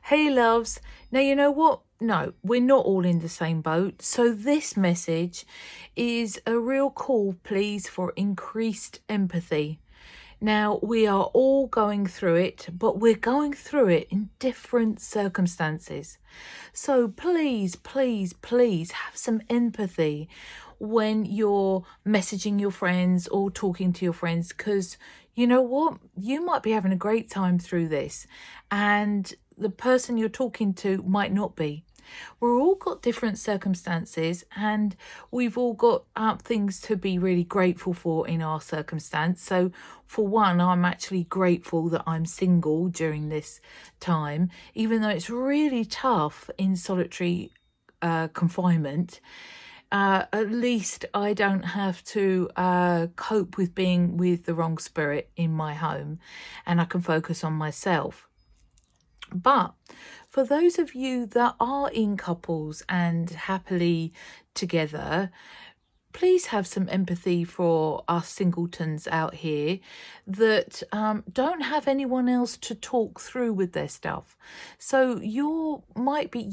Hey loves, now you know what? No, we're not all in the same boat. So this message is a real call, please, for increased empathy. Now, we are all going through it, but we're going through it in different circumstances. So please, please, please have some empathy when you're messaging your friends or talking to your friends, because you know what? You might be having a great time through this, and the person you're talking to might not be. We're all got different circumstances, and we've all got things to be really grateful for in our circumstance. So for one, I'm actually grateful that I'm single during this time, even though it's really tough in solitary confinement. At least I don't have to cope with being with the wrong spirit in my home, and I can focus on myself. But for those of you that are in couples and happily together, please have some empathy for us singletons out here that don't have anyone else to talk through with their stuff. So you might be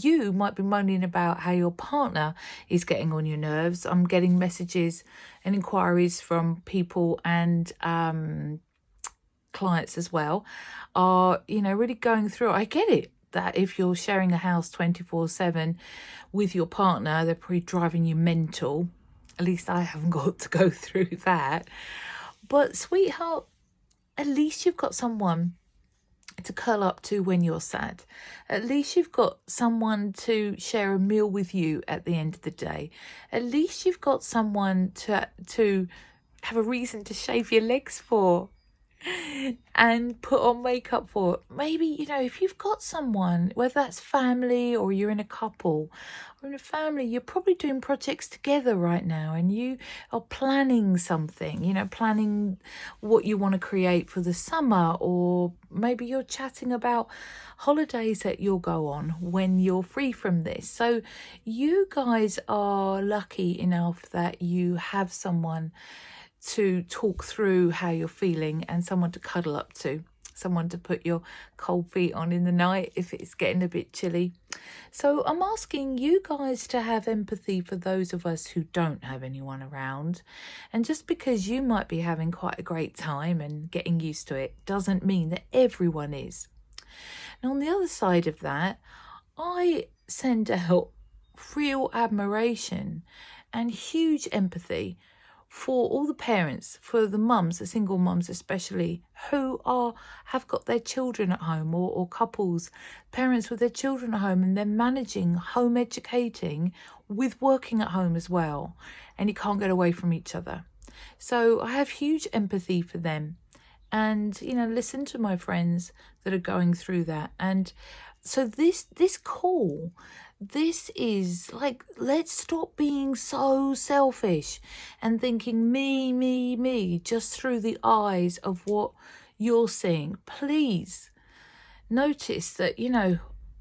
moaning about how your partner is getting on your nerves. I'm getting messages and inquiries from people and clients as well are, really going through. I get it that if you're sharing a house 24/7 with your partner, they're probably driving you mental. At least I haven't got to go through that. But sweetheart, at least you've got someone to curl up to when you're sad. At least you've got someone to share a meal with you at the end of the day. At least you've got someone to have a reason to shave your legs for and put on makeup for. Maybe, if you've got someone, whether that's family or you're in a couple or in a family, you're probably doing projects together right now and you are planning something, planning what you want to create for the summer, or maybe you're chatting about holidays that you'll go on when you're free from this. So you guys are lucky enough that you have someone to talk through how you're feeling and someone to cuddle up to, someone to put your cold feet on in the night if it's getting a bit chilly. So I'm asking you guys to have empathy for those of us who don't have anyone around. And just because you might be having quite a great time and getting used to it doesn't mean that everyone is. And on the other side of that, I send out real admiration and huge empathy for all the parents, for the mums, the single mums especially, who have got their children at home, or couples, parents with their children at home, and they're managing home educating with working at home as well, and you can't get away from each other. So I have huge empathy for them, and listen to my friends that are going through that. And so this call, this is like, let's stop being so selfish and thinking me, just through the eyes of what you're seeing. Please notice that,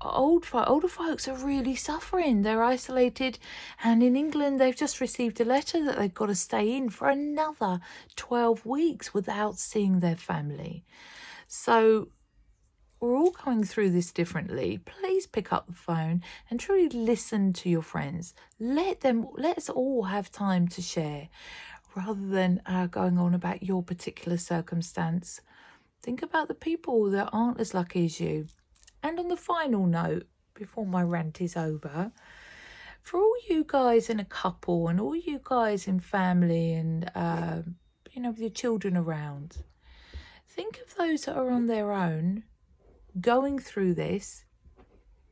older folks are really suffering. They're isolated, and in England they've just received a letter that they've got to stay in for another 12 weeks without seeing their family. So we're all going through this differently. Please pick up the phone and truly listen to your friends. Let's all have time to share, rather than going on about your particular circumstance. Think about the people that aren't as lucky as you. And on the final note, before my rant is over, for all you guys in a couple and all you guys in family and, with your children around, think of those that are on their own, going through this.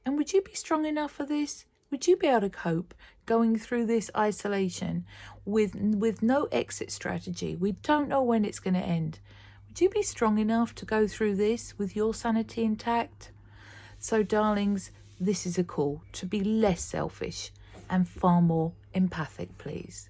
And would you be strong enough for this? Would you be able to cope going through this isolation with no exit strategy? We don't know when it's going to end. Would you be strong enough to go through this with your sanity intact? So darlings, this is a call to be less selfish and far more empathic, please.